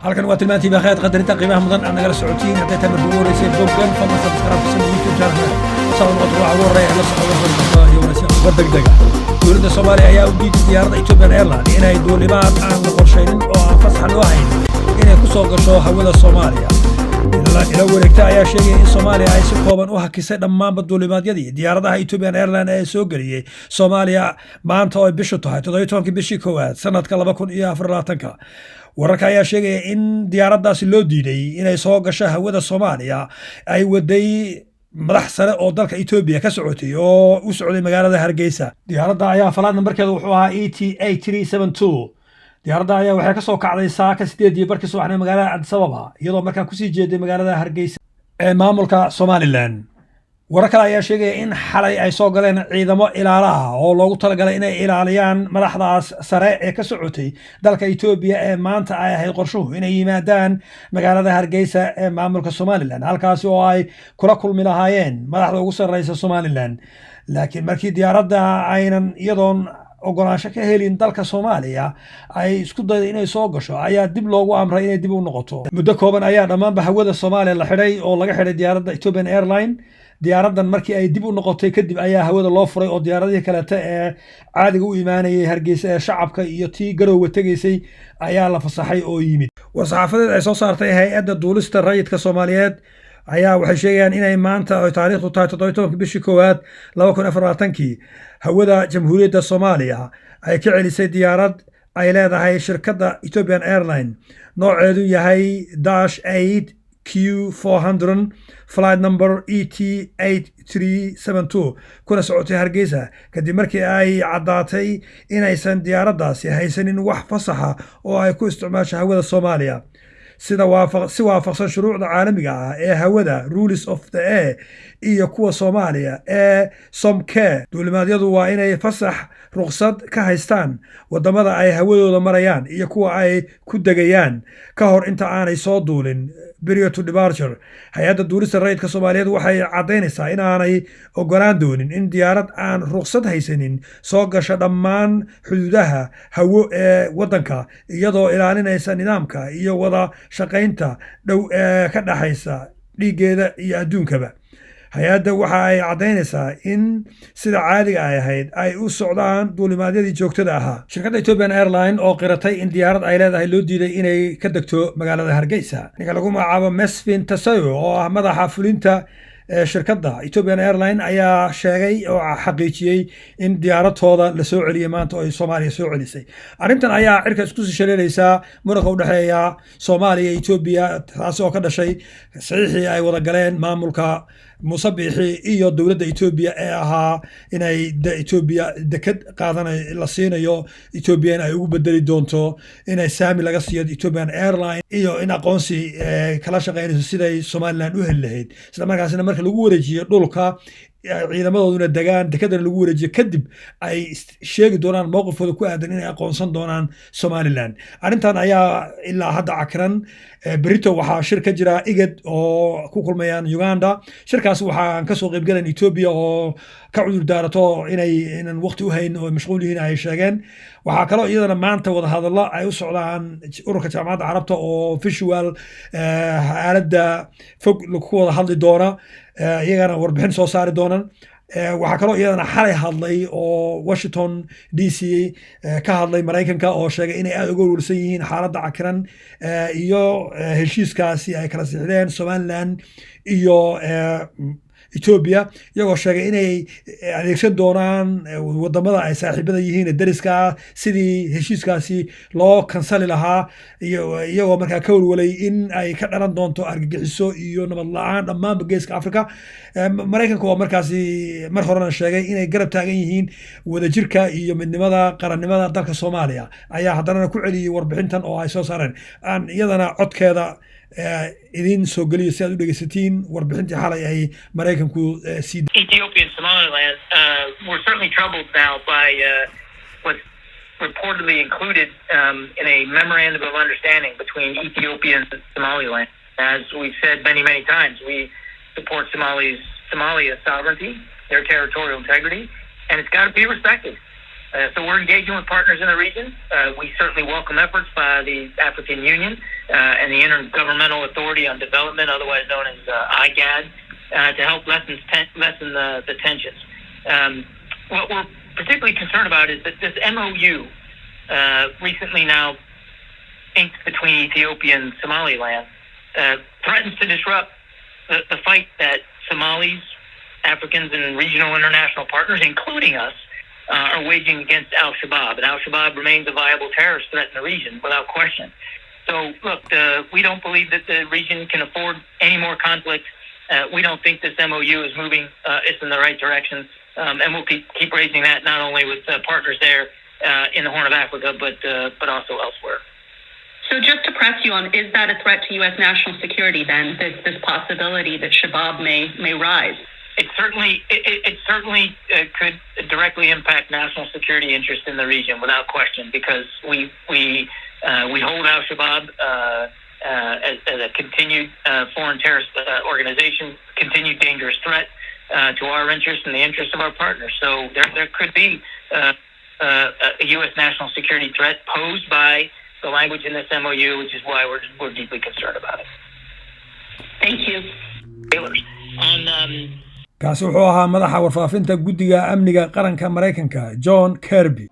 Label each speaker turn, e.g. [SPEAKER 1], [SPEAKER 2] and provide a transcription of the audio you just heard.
[SPEAKER 1] halkan waa tilmaantii baa khayr qadarinta qiimaha mudan aan nagala socotiin hadday tahay markuu wareysay boggan fadlan subscribe ku samee youtube channel sabab waxa ugu horeeya la socdo wararka iyo waraysiga degdega dowladda Soomaaliya ayaa u diiday diyaaradda Ethiopian Airlines inay duulimaad aan la qorsheynin oo aan fasax loo hayn inay ku soo gasho hawada Soomaaliya ila wareegta ayaa sheegay in Soomaaliya ay si kooban u hakisay dhammaan duulimaadyadii diyaaradaha Ethiopian Airlines ee soo galiyay Soomaaliya maanta oo bishu tahay 17 bishii koowaad sanadka 2024 wararka ayaa sheegay in diyaaraddaasi loo diiday inay soo gasho hawada Soomaaliya ay waday madax sare oo dalka Ethiopia ka socotay oo u socday magaalada Hargeysa diyaaradda ayaa falaad nambarkeedu wuxuu ahaa ETA372 diyaaradda ayaa waxay ka soo kacday saaka 8 barkii subaxnimo magaalada Addis Ababa iyadoo markaa ku sii jeeday magaalada Hargeysa ee maamulka Somaliland wararka ayaa sheegay in xalay ay soo galeen ciidamo ilaalaha oo loogu talagalay inay ilaaliyaan madaxdaas sare ee ka socotay dalka Ethiopia ee maanta ay ahayd qorshuhu inay yimaadaan magaalada Hargeysa ee maamulka Somaliland halkaas oo ay kula kulmi lahaayeen madaxda ugu sarreysa Somaliland laakiin markii diyaaradda aynan iyadoon ogolaansho ka helin dalka Soomaaliya ay isku dayday inay soo gasho ayaa dib loogu amray inay dib u noqoto muddo kooban ayaa dhammaanba hawada Soomaaliya la xidhay oo laga xidhay diyaaradda Ethiopian Airlines diyaaraddan markii ay dib u noqotay kadib ayaa hawada loo furay oo diyaaradihii kale ee caadiga u imaanayay Hargeysa ee shacabka iyo tii Garowe tagaysay ayaa la fasaxay oo yimid war-saxaafadeed ay soo saartay hay'adda duulista rayidka Soomaaliyeed ayaa waxay sheegayaan inay maanta oo taariikhdu tahay 17 bishii koowaad 2024 hawada Jamhuuriyadda Soomaaliya ay ka celisay diyaarad ay leedahay shirkadda Ethiopian Airlines nooceedu yahay -8 Q400 flight number ET8372 kuna socotay Hargeysa kadib markii ay caddaatay inaysan diyaaraddaasi haysanin wax fasaxa oo ay ku isticmaasho hawada Soomaaliya sida waafaqsan shuruucda caalamiga ah ee hawada rules of the air iyo kuwa Soomaaliya ee SOMCARE duulimaadyadu waa inay fasax ruqsad ka haystaan wadamada ay hawadooda marayaan iyo kuwa ay ku degayaan ka hor inta aanay soo duulin period to departure hay'adda duulista rayidka Soomaaliyeed waxay caddaynaysaa in aanay ogolaan doonin in diyaarad aan ruqsad haysanin soo gasho dhammaan xuduudaha hawo ee wadanka iyadoo ilaalinaysa nidaamka iyo wada shaqaynta dhow ee ka dhaxaysa dhigeeda iyo adduunkaba hay'adda waxa ay caddaynaysaa in sida caadiga ay ahayd ay u socdaan duulimaadyadii joogtada ahaa shirkadda Ethiopian Airlines oo qiratay in diyaarad ay leedahay loo diiday inay ka degto magaalada Hargeysa ninka lagu magacaabo Mesfin Tasayo oo ah madaxa fulinta shirkadda Ethiopian Airlines ayaa sheegay oo xaqiijiyay in diyaaradooda la soo celiyay maanta oo ay Soomaaliya soo celisay arrintan ayaa cirka isku sii shaleelaysa muranka u dhaxeeya Soomaaliya iyo Ethiopia taas oo ka dhashay saxiixii ay wada galeen maamulka Muuse Biixi iyo dowladda Ethiopia ee ahaa inay Ethiopia dekad qaadanay la siinayo Ethiopia ay ugu bedeli doonto inay saami laga siiyo Ethiopian Airlines iyo in aqoonsi kala shaqeynayso siday Somaliland u heli lahayd isla markaasina marka lagu wareejiyo dhulka ciidamadooduna degaan dekadana lagu wareejiyo kadib ay sheegi doonaan mowqifkooda ku aadan inay aqoonsan doonaan Somaliland arrintan ayaa ilaa hadda cakran berito waxaa shir ka jira IGAD oo ku kulmayaan Uganda shirkaas waxaan ka soo qayb galan Ethiopia oo ka cudur daarato inaan waqti u hayn oo mashquul yihiin ay sheegeen waxaa kaloo iyadana maanta wada hadallo ay u socdaan ururka jaamacadda carabta oo visual aaladda fog ku wada hadli doona iyagana warbixin soo saari doonaan waxaa kaloo iyadana xalay hadlay oo Washington DC ka hadlay Mareykanka oo sheegay inay aad uga warwarsan yihiin xaaladda cakiran iyo heshiiskaasi ay kala sixdeen Somaliland iyo Ethiopia iyagoo sheegay inay adeegsan doonaan wadamada ay saaxiibada yihiin dariska sidii heshiiskaasi loo kansali lahaa iyagoo markaa ka walwalay in ay ka dhalan doonto argagixiso iyo nabad la'aan dhammaan geeska Afrika Mareykanka oo markaasi mar horena sheegay inay garab taagan yihiin wadajirka iyo midnimada qarannimada dalka Soomaaliya ayaa haddana ku celiyay warbixintan oo ay soo saareen aan iyadana codkeeda idin soo geliyo si aad u dhegeysatiin warbixintii xalay ay Mareykanku sii
[SPEAKER 2] Ethiopia and Somaliland were certainly troubled now by what's reportedly included in a memorandum of understanding between Ethiopia and Somaliland. As we've said many times, we support Somalia's sovereignty, their territorial integrity, and it's got to be respected. So we're engaging with partners in the region. We certainly welcome efforts by the African Union and the Intergovernmental Authority on Development, otherwise known as IGAD, to help lessen the tensions. What we're particularly concerned about is that this MOU, recently now inked between Ethiopia and Somaliland, threatens to disrupt the fight that Somalis, Africans, and regional international partners, including us, are waging against al-Shabaab. And al-Shabaab remains a viable terrorist threat in the region, without question. So, look, we don't believe that the region can afford any more conflict. We don't think this MOU is moving us in the right direction. And we'll keep raising that not only with partners there in the Horn of Africa, but also elsewhere.
[SPEAKER 3] So just to press you on, is that a threat to U.S. national security then, this possibility that Shabaab may rise?
[SPEAKER 2] It certainly could directly impact national security interest in the region, without question, because we hold al-Shabaab as a continued foreign terrorist organization, continued dangerous threat to our interest and the interest of our partners. So there could be a U.S. national security threat posed by the language in this MOU, which is why we're deeply concerned about it.
[SPEAKER 3] Thank you.
[SPEAKER 1] kaasi wuxuu ahaa madaxa warfaafinta guddiga amniga qaranka Mareykanka John Kirby.